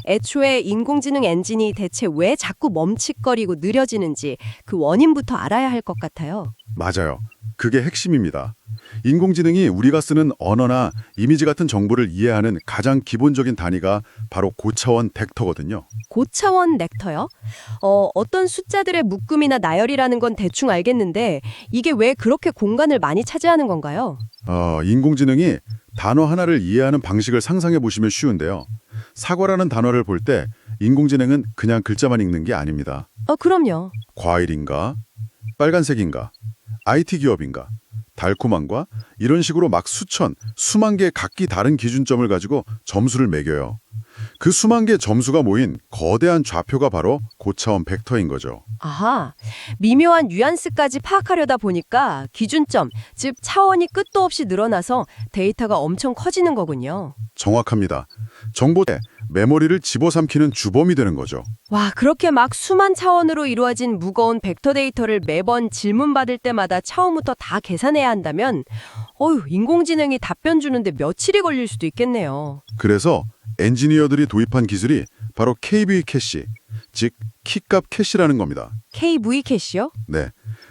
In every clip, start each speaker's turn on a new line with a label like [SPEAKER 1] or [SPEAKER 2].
[SPEAKER 1] 애초에 인공지능 엔진이 대체 왜 자꾸 멈칫거리고 느려지는지 그 원인부터 알아야 할 것 같아요.
[SPEAKER 2] 맞아요. 그게 핵심입니다. 인공지능이 우리가 쓰는 언어나 이미지 같은 정보를 이해하는 가장 기본적인 단위가 바로 고차원 벡터거든요.
[SPEAKER 1] 고차원 벡터요? 어떤 숫자들의 묶음이나 나열이라는 건 대충 알겠는데 이게 왜 그렇게 공간을 많이 차지하는 건가요?
[SPEAKER 2] 인공지능이 단어 하나를 이해하는 방식을 상상해 보시면 쉬운데요. 사과라는 단어를 볼 때 인공지능은 그냥 글자만 읽는 게 아닙니다.
[SPEAKER 1] 그럼요.
[SPEAKER 2] 과일인가? 빨간색인가? IT 기업인가? 달콤한가? 이런 식으로 막 수만 개의 각기 다른 기준점을 가지고 점수를 매겨요. 그 수만 개의 점수가 모인 거대한 좌표가 바로 고차원 벡터인 거죠.
[SPEAKER 1] 아하, 미묘한 뉘앙스까지 파악하려다 보니까 기준점, 즉 차원이 끝도 없이 늘어나서 데이터가 엄청 커지는 거군요.
[SPEAKER 2] 정확합니다. 정보에 메모리를 집어삼키는 주범이 되는 거죠.
[SPEAKER 1] 와, 그렇게 막 수만 차원으로 이루어진 무거운 벡터 데이터를 매번 질문받을 때마다 처음부터 다 계산해야 한다면 인공지능이 답변 주는데 며칠이 걸릴 수도 있겠네요.
[SPEAKER 2] 그래서 엔지니어들이 도입한 기술이 바로 KV 캐시, 즉 키값 캐시라는 겁니다.
[SPEAKER 1] KV 캐시요?
[SPEAKER 2] 네,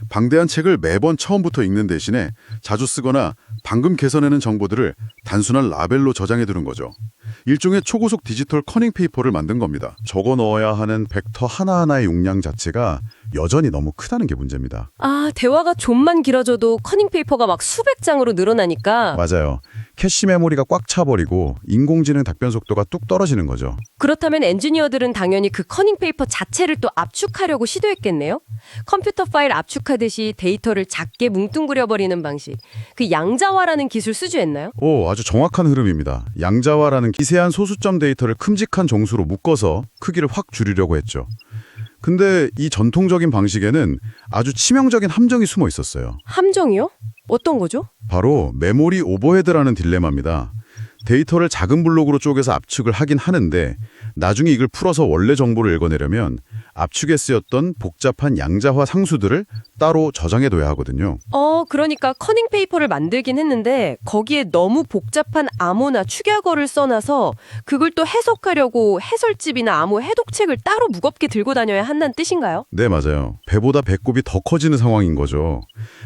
[SPEAKER 2] 방대한 책을 매번 처음부터 읽는 대신에 자주 쓰거나 방금 개선해낸 정보들을 단순한 라벨로 저장해두는 거죠. 일종의 초고속 디지털 커닝 페이퍼를 만든 겁니다. 적어 넣어야 하는 벡터 하나하나의 용량 자체가 여전히 너무 크다는 게 문제입니다.
[SPEAKER 1] 대화가 좀만 길어져도 커닝 페이퍼가 막 수백 장으로 늘어나니까.
[SPEAKER 2] 맞아요. 캐시 메모리가 꽉 차버리고 인공지능 답변 속도가 뚝 떨어지는 거죠.
[SPEAKER 1] 그렇다면 엔지니어들은 당연히 그 커닝 페이퍼 자체를 또 압축하려고 시도했겠네요. 컴퓨터 파일 압축하듯이 데이터를 작게 뭉뚱그려버리는 방식. 그 양자화라는 기술 수주했나요?
[SPEAKER 2] 아주 정확한 흐름입니다. 양자화라는 미세한 소수점 데이터를 큼직한 정수로 묶어서 크기를 확 줄이려고 했죠. 근데 이 전통적인 방식에는 아주 치명적인 함정이 숨어 있었어요.
[SPEAKER 1] 함정이요? 어떤 거죠?
[SPEAKER 2] 바로 메모리 오버헤드라는 딜레마입니다. 데이터를 작은 블록으로 쪼개서 압축을 하긴 하는데 나중에 이걸 풀어서 원래 정보를 읽어내려면 압축에 쓰였던 복잡한 양자화 상수들을 따로 저장해둬야 하거든요.
[SPEAKER 1] 그러니까 커닝 페이퍼를 만들긴 했는데 거기에 너무 복잡한 암호나 축약어를 써놔서 그걸 또 해석하려고 해설집이나 암호 해독책을 따로 무겁게 들고 다녀야 한다는 뜻인가요?
[SPEAKER 2] 네, 맞아요. 배보다 배꼽이 더 커지는 상황인 거죠.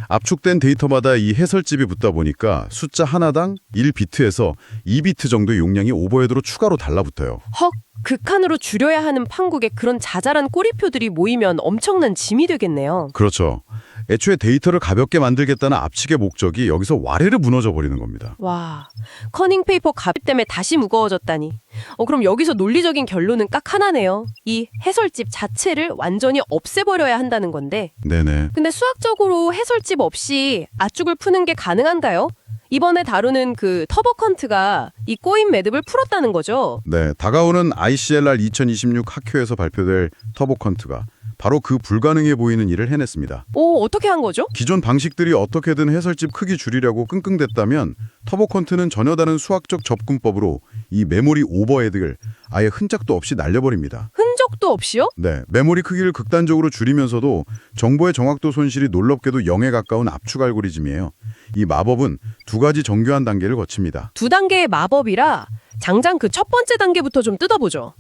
[SPEAKER 2] 압축된 데이터마다 이 해설집이 붙다 보니까 숫자 하나당 1비트에서 2비트 정도의 용량이 오버헤드로 추가로 달라붙어요.
[SPEAKER 1] 헉, 극한으로 줄여야 하는 판국에 그런 자잘한 꼬리표들이 모이면 엄청난 짐이 되겠네요.
[SPEAKER 2] 그렇죠. 애초에 데이터를 가볍게 만들겠다는 압축의 목적이 여기서 와르르 무너져 버리는 겁니다.
[SPEAKER 1] 와, 커닝 페이퍼 가입 때문에 다시 무거워졌다니. 그럼 여기서 논리적인 결론은 딱 하나네요. 이 해설집 자체를 완전히 없애버려야 한다는 건데.
[SPEAKER 2] 네네.
[SPEAKER 1] 근데 수학적으로 해설집 없이 압축을 푸는 게 가능한가요? 이번에 다루는 그 터보컨트가 이 꼬인 매듭을 풀었다는 거죠.
[SPEAKER 2] 네, 다가오는 ICLR 2026 학회에서 발표될 터보컨트가 바로 그 불가능해 보이는 일을 해냈습니다.
[SPEAKER 1] 어떻게 한 거죠?
[SPEAKER 2] 기존 방식들이 어떻게든 해설집 크기 줄이려고 끙끙댔다면 터보컨트는 전혀 다른 수학적 접근법으로 이 메모리 오버헤드를 아예 흔적도 없이 날려버립니다.
[SPEAKER 1] 흔적도 없이요?
[SPEAKER 2] 네, 메모리 크기를 극단적으로 줄이면서도 정보의 정확도 손실이 놀랍게도 0에 가까운 압축 알고리즘이에요. 이 마법은 두 가지 정교한 단계를 거칩니다.
[SPEAKER 1] 두 단계의 마법이라 장장 그 첫 번째 단계부터 좀 뜯어보죠.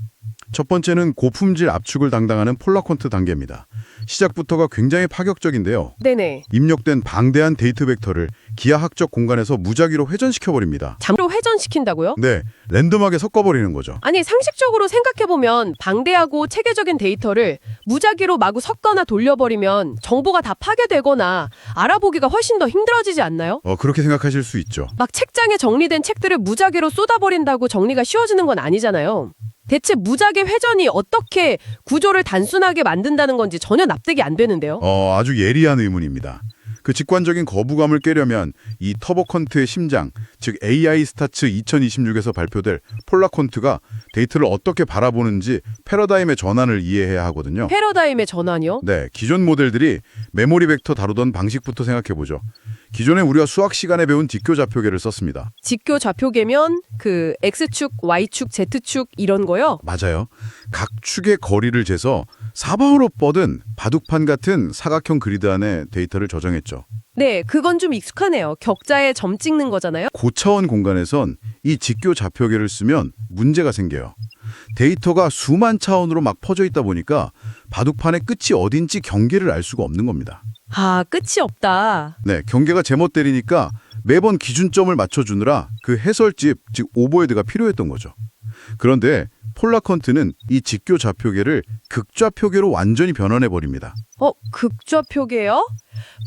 [SPEAKER 2] 첫 번째는 고품질 압축을 담당하는 폴라콘트 단계입니다. 시작부터가 굉장히 파격적인데요.
[SPEAKER 1] 네네.
[SPEAKER 2] 입력된 방대한 데이터 벡터를 기하학적 공간에서 무작위로 회전시켜버립니다.
[SPEAKER 1] 잠로 회전시킨다고요?
[SPEAKER 2] 네, 랜덤하게 섞어버리는 거죠.
[SPEAKER 1] 아니, 상식적으로 생각해보면 방대하고 체계적인 데이터를 무작위로 마구 섞거나 돌려버리면 정보가 다 파괴되거나 알아보기가 훨씬 더 힘들어지지 않나요?
[SPEAKER 2] 그렇게 생각하실 수 있죠.
[SPEAKER 1] 막 책장에 정리된 책들을 무작위로 쏟아버린다고 정리가 쉬워지는 건 아니잖아요. 대체 무작위 회전이 어떻게 구조를 단순하게 만든다는 건지 전혀 납득이 안 되는데요.
[SPEAKER 2] 아주 예리한 의문입니다. 그 직관적인 거부감을 깨려면 이 터보컨트의 심장, 즉 AI 스타츠 2026에서 발표될 폴라콘트가 데이터를 어떻게 바라보는지 패러다임의 전환을 이해해야 하거든요.
[SPEAKER 1] 패러다임의 전환이요?
[SPEAKER 2] 네, 기존 모델들이 메모리 벡터 다루던 방식부터 생각해보죠. 기존에 우리가 수학 시간에 배운 뒷교 좌표계를 썼습니다.
[SPEAKER 1] 직교 좌표계면 그 X축, Y축, Z축 이런 거요?
[SPEAKER 2] 맞아요. 각 축의 거리를 재서 사방으로 뻗은 바둑판 같은 사각형 그리드 안에 데이터를 저장했죠.
[SPEAKER 1] 네, 그건 좀 익숙하네요. 격자에 점 찍는 거잖아요.
[SPEAKER 2] 고차원 공간에선 이 직교 좌표계를 쓰면 문제가 생겨요. 데이터가 수만 차원으로 막 퍼져 있다 보니까 바둑판의 끝이 어딘지 경계를 알 수가 없는 겁니다.
[SPEAKER 1] 아, 끝이 없다.
[SPEAKER 2] 네, 경계가 제멋대리니까 매번 기준점을 맞춰주느라 그 해설집, 즉 오버헤드가 필요했던 거죠. 그런데 폴라컨트는 이 직교 좌표계를 극좌표계로 완전히 변환해버립니다.
[SPEAKER 1] 극좌표계요?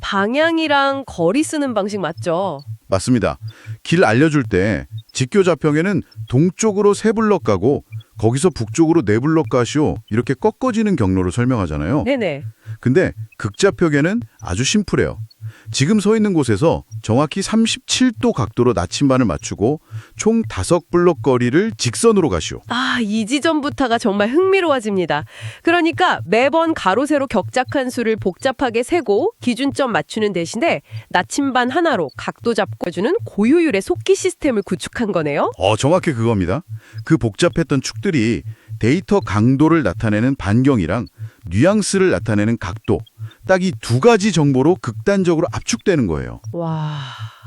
[SPEAKER 1] 방향이랑 거리 쓰는 방식 맞죠?
[SPEAKER 2] 맞습니다. 길 알려줄 때 직교 좌표계는 동쪽으로 3블럭 가고 거기서 북쪽으로 4블럭 가시오 이렇게 꺾어지는 경로를 설명하잖아요.
[SPEAKER 1] 네네.
[SPEAKER 2] 근데 극좌표계는 아주 심플해요. 지금 서 있는 곳에서 정확히 37도 각도로 나침반을 맞추고 총 5블럭 거리를 직선으로 가시오.
[SPEAKER 1] 아, 이 지점부터가 정말 흥미로워집니다. 그러니까 매번 가로 세로 격작한 수를 복잡하게 세고 기준점 맞추는 대신에 나침반 하나로 각도 잡고 해주는 고효율의 속기 시스템을 구축한 거네요.
[SPEAKER 2] 정확히 그겁니다. 그 복잡했던 축들이 데이터 강도를 나타내는 반경이랑 뉘앙스를 나타내는 각도, 딱 이 2가지 정보로 극단적으로 압축되는 거예요.
[SPEAKER 1] 와...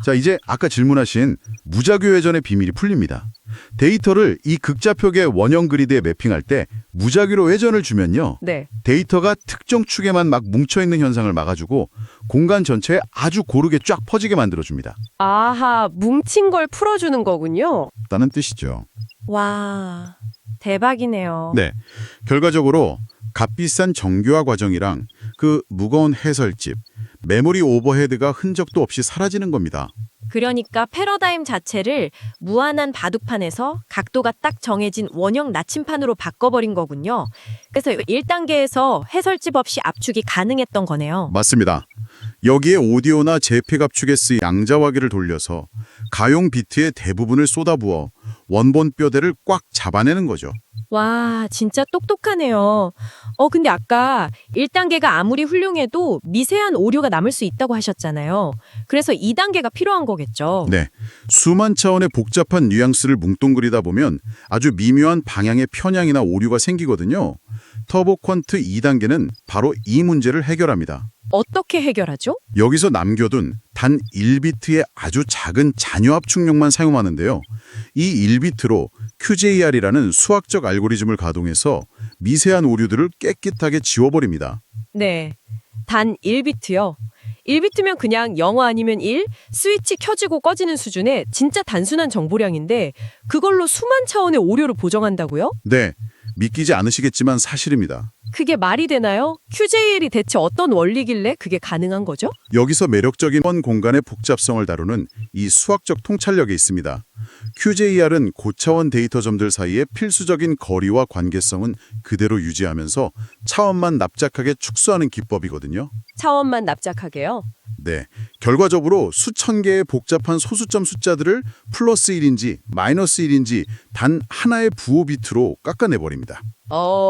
[SPEAKER 2] 자, 이제 아까 질문하신 무작위 회전의 비밀이 풀립니다. 데이터를 이 극좌표계 원형 그리드에 매핑할 때 무작위로 회전을 주면요.
[SPEAKER 1] 네.
[SPEAKER 2] 데이터가 특정 축에만 막 뭉쳐있는 현상을 막아주고 공간 전체에 아주 고르게 쫙 퍼지게 만들어줍니다.
[SPEAKER 1] 아하, 뭉친 걸 풀어주는 거군요.
[SPEAKER 2] 라는 뜻이죠.
[SPEAKER 1] 와... 대박이네요.
[SPEAKER 2] 네, 결과적으로 값비싼 정교화 과정이랑 그 무거운 해설집, 메모리 오버헤드가 흔적도 없이 사라지는 겁니다.
[SPEAKER 3] 그러니까 패러다임 자체를 무한한 바둑판에서 각도가 딱 정해진 원형 나침판으로 바꿔버린 거군요. 그래서 1단계에서 해설집 없이 압축이 가능했던 거네요.
[SPEAKER 2] 맞습니다. 여기에 오디오나 JPEG 압축에 쓰인 양자화기를 돌려서 가용 비트의 대부분을 쏟아부어 원본 뼈대를 꽉 잡아내는 거죠.
[SPEAKER 3] 와, 진짜 똑똑하네요. 근데 아까 1단계가 아무리 훌륭해도 미세한 오류가 남을 수 있다고 하셨잖아요. 그래서 2단계가 필요한 거겠죠.
[SPEAKER 2] 네, 수만 차원의 복잡한 뉘앙스를 뭉뚱그리다 보면 아주 미묘한 방향의 편향이나 오류가 생기거든요. 터보 퀀트 2단계는 바로 이 문제를 해결합니다.
[SPEAKER 3] 어떻게 해결하죠?
[SPEAKER 2] 여기서 남겨둔 단 1비트의 아주 작은 잔여 압축력만 사용하는데요. 이 1비트로 QJR이라는 수학적 알고리즘을 가동해서 미세한 오류들을 깨끗하게 지워버립니다.
[SPEAKER 3] 네, 단 1비트요. 1비트면 그냥 0 아니면 1, 스위치 켜지고 꺼지는 수준의 진짜 단순한 정보량인데 그걸로 수만 차원의 오류를 보정한다고요?
[SPEAKER 2] 네, 믿기지 않으시겠지만 사실입니다.
[SPEAKER 3] 그게 말이 되나요? QJL이 대체 어떤 원리길래 그게 가능한 거죠?
[SPEAKER 2] 여기서 매력적인 원 공간의 복잡성을 다루는 이 수학적 통찰력이 있습니다. QJR은 고차원 데이터점들 사이의 필수적인 거리와 관계성은 그대로 유지하면서 차원만 납작하게 축소하는 기법이거든요.
[SPEAKER 1] 차원만 납작하게요.
[SPEAKER 2] 네, 결과적으로 수천 개의 복잡한 소수점 숫자들을 플러스 1인지 마이너스 1인지 단 하나의 부호 비트로 깎아내버립니다.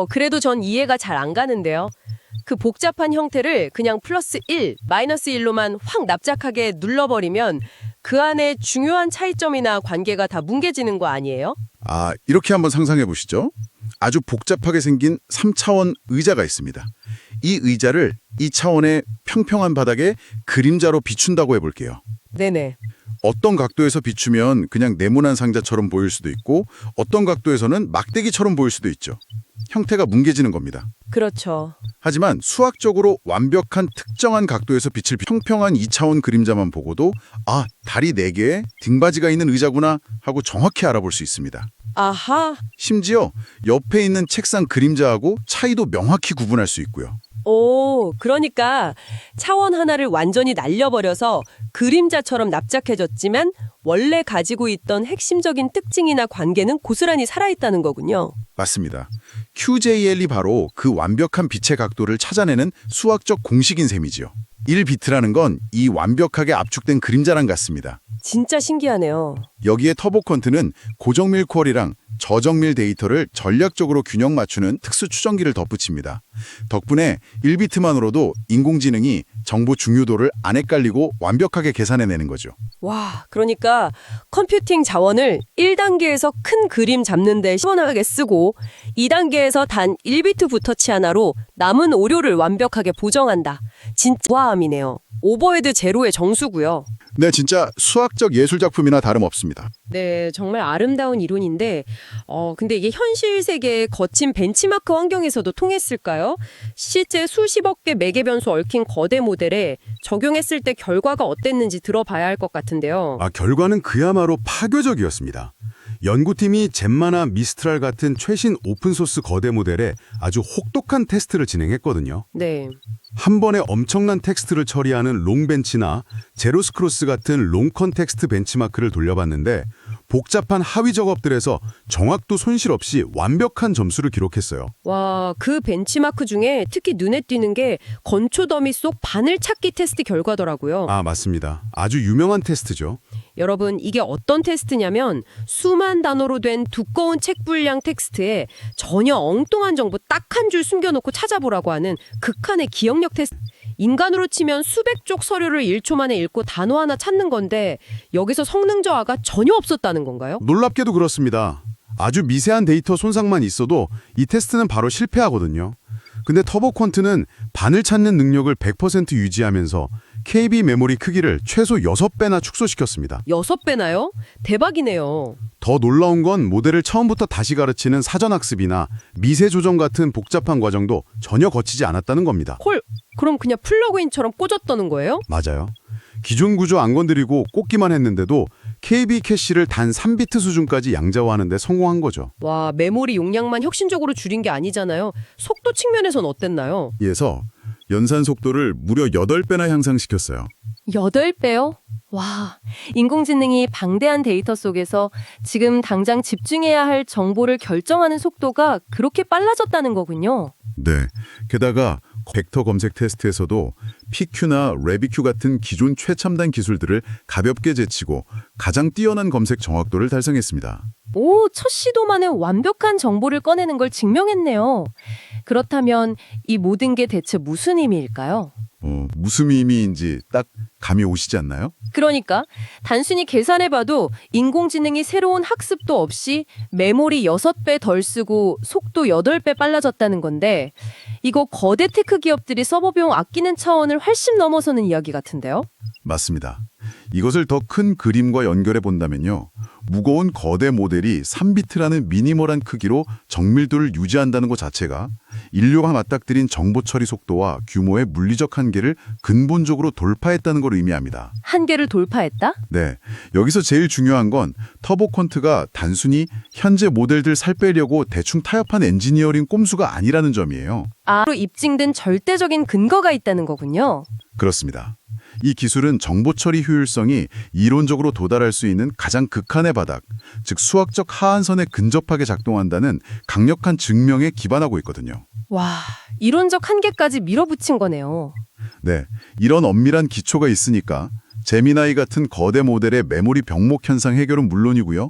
[SPEAKER 1] 그래도 전 이해가 잘 안 가는데요. 그 복잡한 형태를 그냥 플러스 1, 마이너스 1로만 확 납작하게 눌러버리면 그 안에 중요한 차이점이나 관계가 다 뭉개지는 거 아니에요?
[SPEAKER 2] 이렇게 한번 상상해 보시죠. 아주 복잡하게 생긴 3차원 의자가 있습니다. 이 의자를 2차원의 평평한 바닥에 그림자로 비춘다고 해볼게요.
[SPEAKER 1] 네네.
[SPEAKER 2] 어떤 각도에서 비추면 그냥 네모난 상자처럼 보일 수도 있고 어떤 각도에서는 막대기처럼 보일 수도 있죠. 형태가 뭉개지는 겁니다.
[SPEAKER 1] 그렇죠.
[SPEAKER 2] 하지만 수학적으로 완벽한 특정한 각도에서 빛을 평평한 2차원 그림자만 보고도 다리 4개에 등받이가 있는 의자구나 하고 정확히 알아볼 수 있습니다.
[SPEAKER 1] 아하.
[SPEAKER 2] 심지어 옆에 있는 책상 그림자하고 차이도 명확히 구분할 수 있고요.
[SPEAKER 1] 그러니까 차원 하나를 완전히 날려버려서 그림자처럼 납작해졌지만 원래 가지고 있던 핵심적인 특징이나 관계는 고스란히 살아있다는 거군요.
[SPEAKER 2] 맞습니다. QJL이 바로 그 완벽한 빛의 각도를 찾아내는 수학적 공식인 셈이지요. 1비트라는 건 이 완벽하게 압축된 그림자랑 같습니다.
[SPEAKER 1] 진짜 신기하네요.
[SPEAKER 2] 여기에 터보 퀀트는 고정밀 퀄이랑 저정밀 데이터를 전략적으로 균형 맞추는 특수 추정기를 덧붙입니다. 덕분에 1비트만으로도 인공지능이 정보 중요도를 안 헷갈리고 완벽하게 계산해내는 거죠.
[SPEAKER 1] 와, 그러니까 컴퓨팅 자원을 1단계에서 큰 그림 잡는데 시원하게 쓰고 2단계에서 단 1비트 부터치 하나로 남은 오류를 완벽하게 보정한다. 진짜 우아함이네요. 오버헤드 제로의 정수고요.
[SPEAKER 2] 네, 진짜 수학적 예술 작품이나 다름없습니다.
[SPEAKER 1] 네, 정말 아름다운 이론인데 근데 이게 현실 세계의 거친 벤치마크 환경에서도 통했을까요? 실제 수십억 개 매개 변수 얽힌 거대 모델에 적용했을 때 결과가 어땠는지 들어봐야 할 것 같은데요.
[SPEAKER 4] 결과는 그야말로 파괴적이었습니다. 연구팀이 젬마나 미스트랄 같은 최신 오픈소스 거대 모델에 아주 혹독한 테스트를 진행했거든요.
[SPEAKER 1] 네.
[SPEAKER 4] 한 번에 엄청난 텍스트를 처리하는 롱벤치나 제로스크로스 같은 롱 컨텍스트 벤치마크를 돌려봤는데 복잡한 하위 작업들에서 정확도 손실 없이 완벽한 점수를 기록했어요.
[SPEAKER 1] 와, 그 벤치마크 중에 특히 눈에 띄는 게 건초 더미 속 바늘 찾기 테스트 결과더라고요.
[SPEAKER 4] 맞습니다. 아주 유명한 테스트죠.
[SPEAKER 1] 여러분, 이게 어떤 테스트냐면 수만 단어로 된 두꺼운 책 분량 텍스트에 전혀 엉뚱한 정보 딱 한 줄 숨겨놓고 찾아보라고 하는 극한의 기억력 테스트. 인간으로 치면 수백 쪽 서류를 1초 만에 읽고 단어 하나 찾는 건데 여기서 성능 저하가 전혀 없었다는 건가요?
[SPEAKER 4] 놀랍게도 그렇습니다. 아주 미세한 데이터 손상만 있어도 이 테스트는 바로 실패하거든요. 근데 터보 퀀트는 바늘 찾는 능력을 100% 유지하면서 KB 메모리 크기를 최소 6배나 축소시켰습니다.
[SPEAKER 1] 6배나요? 대박이네요.
[SPEAKER 4] 더 놀라운 건 모델을 처음부터 다시 가르치는 사전학습이나 미세 조정 같은 복잡한 과정도 전혀 거치지 않았다는 겁니다.
[SPEAKER 1] 헐, 그럼 그냥 플러그인처럼 꽂았다는 거예요?
[SPEAKER 4] 맞아요. 기존 구조 안 건드리고 꽂기만 했는데도 KB 캐시를 단 3비트 수준까지 양자화하는 데 성공한 거죠.
[SPEAKER 1] 와, 메모리 용량만 혁신적으로 줄인 게 아니잖아요. 속도 측면에선 어땠나요?
[SPEAKER 2] 이에서 연산 속도를 무려 8배나 향상시켰어요.
[SPEAKER 3] 8배요? 와, 인공지능이 방대한 데이터 속에서 지금 당장 집중해야 할 정보를 결정하는 속도가 그렇게 빨라졌다는 거군요.
[SPEAKER 2] 네. 게다가 벡터 검색 테스트에서도 PQ나 레비큐 같은 기존 최첨단 기술들을 가볍게 제치고 가장 뛰어난 검색 정확도를 달성했습니다.
[SPEAKER 3] 오, 첫 시도만에 완벽한 정보를 꺼내는 걸 증명했네요. 그렇다면 이 모든 게 대체 무슨 의미일까요?
[SPEAKER 2] 무슨 의미인지 딱 감이 오시지 않나요?
[SPEAKER 3] 그러니까 단순히 계산해봐도 인공지능이 새로운 학습도 없이 메모리 6배 덜 쓰고 속도 8배 빨라졌다는 건데 이거 거대 테크 기업들이 서버 비용 아끼는 차원을 훨씬 넘어서는 이야기 같은데요?
[SPEAKER 2] 맞습니다. 이것을 더 큰 그림과 연결해 본다면요. 무거운 거대 모델이 3비트라는 미니멀한 크기로 정밀도를 유지한다는 것 자체가 인류가 맞닥뜨린 정보 처리 속도와 규모의 물리적 한계를 근본적으로 돌파했다는 걸 의미합니다.
[SPEAKER 3] 한계를 돌파했다?
[SPEAKER 2] 네, 여기서 제일 중요한 건 터보 퀀트가 단순히 현재 모델들 살 빼려고 대충 타협한 엔지니어링 꼼수가 아니라는 점이에요.
[SPEAKER 3] 로 입증된 절대적인 근거가 있다는 거군요.
[SPEAKER 2] 그렇습니다. 이 기술은 정보 처리 효율성이 이론적으로 도달할 수 있는 가장 극한의 바닥, 즉 수학적 하한선에 근접하게 작동한다는 강력한 증명에 기반하고 있거든요.
[SPEAKER 3] 와, 이론적 한계까지 밀어붙인 거네요.
[SPEAKER 2] 네, 이런 엄밀한 기초가 있으니까 제미나이 같은 거대 모델의 메모리 병목 현상 해결은 물론이고요.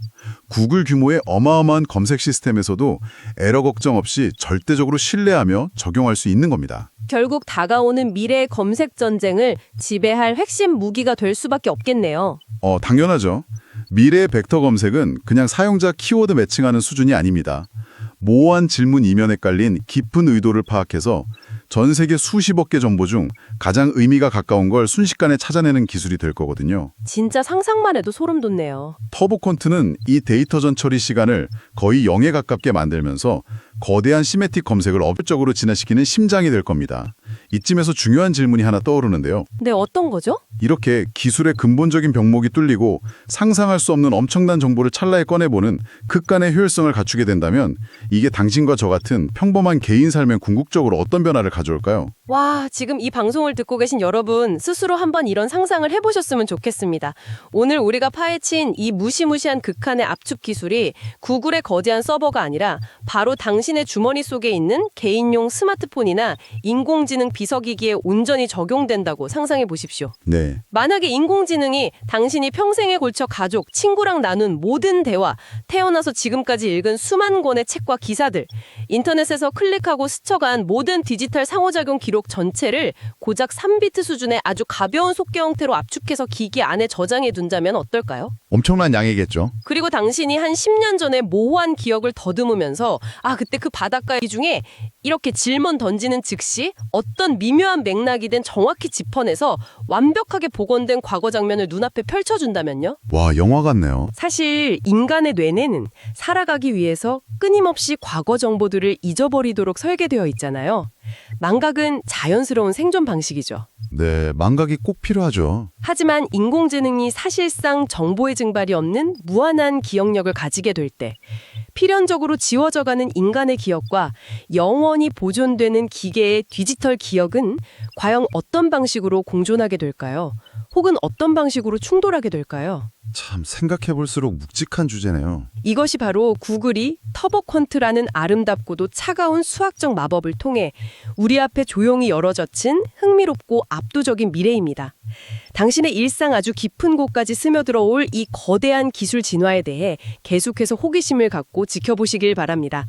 [SPEAKER 2] 구글 규모의 어마어마한 검색 시스템에서도 에러 걱정 없이 절대적으로 신뢰하며 적용할 수 있는 겁니다.
[SPEAKER 3] 결국 다가오는 미래의 검색 전쟁을 지배할 핵심 무기가 될 수밖에 없겠네요.
[SPEAKER 2] 당연하죠. 미래의 벡터 검색은 그냥 사용자 키워드 매칭하는 수준이 아닙니다. 모호한 질문 이면에 깔린 깊은 의도를 파악해서 전 세계 수십억 개 정보 중 가장 의미가 가까운 걸 순식간에 찾아내는 기술이 될 거거든요.
[SPEAKER 3] 진짜 상상만 해도 소름 돋네요.
[SPEAKER 2] 터보 퀀트는 이 데이터 전 처리 시간을 거의 0에 가깝게 만들면서 거대한 시메틱 검색을 업적으로 진화시키는 심장이 될 겁니다. 이쯤에서 중요한 질문이 하나 떠오르는데요.
[SPEAKER 3] 네, 어떤 거죠?
[SPEAKER 2] 이렇게 기술의 근본적인 병목이 뚫리고 상상할 수 없는 엄청난 정보를 찰나에 꺼내보는 극간의 효율성을 갖추게 된다면 이게 당신과 저 같은 평범한 개인 삶에 궁극적으로 어떤 변화를 가져올까요?
[SPEAKER 1] 와, 지금 이 방송을 듣고 계신 여러분 스스로 한번 이런 상상을 해보셨으면 좋겠습니다. 오늘 우리가 파헤친 이 무시무시한 극한의 압축 기술이 구글의 거대한 서버가 아니라 바로 당신의 주머니 속에 있는 개인용 스마트폰이나 인공지능 비서기기에 온전히 적용된다고 상상해 보십시오.
[SPEAKER 2] 네.
[SPEAKER 1] 만약에 인공지능이 당신이 평생에 걸쳐 가족, 친구랑 나눈 모든 대화, 태어나서 지금까지 읽은 수만 권의 책과 기사들, 인터넷에서 클릭하고 스쳐간 모든 디지털 상호작용 기록 기록 전체를 고작 3비트 수준의 아주 가벼운 속개 형태로 압축해서 기기 안에 저장해 둔다면 어떨까요?
[SPEAKER 5] 엄청난 양이겠죠.
[SPEAKER 1] 그리고 당신이 한 10년 전에 모호한 기억을 더듬으면서 그때 그 바닷가 중에 이렇게 질문 던지는 즉시 어떤 미묘한 맥락이든 정확히 짚어내서 완벽하게 복원된 과거 장면을 눈앞에 펼쳐준다면요?
[SPEAKER 4] 와, 영화 같네요.
[SPEAKER 1] 사실 인간의 뇌내는 살아가기 위해서 끊임없이 과거 정보들을 잊어버리도록 설계되어 있잖아요. 망각은 자연스러운 생존 방식이죠.
[SPEAKER 4] 네, 망각이 꼭 필요하죠.
[SPEAKER 1] 하지만 인공지능이 사실상 정보의 증발이 없는 무한한 기억력을 가지게 될 때 필연적으로 지워져가는 인간의 기억과 영원히 보존되는 기계의 디지털 기억은 과연 어떤 방식으로 공존하게 될까요? 혹은 어떤 방식으로 충돌하게 될까요?
[SPEAKER 4] 참 생각해볼수록 묵직한 주제네요.
[SPEAKER 1] 이것이 바로 구글이 터보퀀트라는 아름답고도 차가운 수학적 마법을 통해 우리 앞에 조용히 열어젖힌 흥미롭고 압도적인 미래입니다. 당신의 일상 아주 깊은 곳까지 스며들어 올 이 거대한 기술 진화에 대해 계속해서 호기심을 갖고 지켜보시길 바랍니다.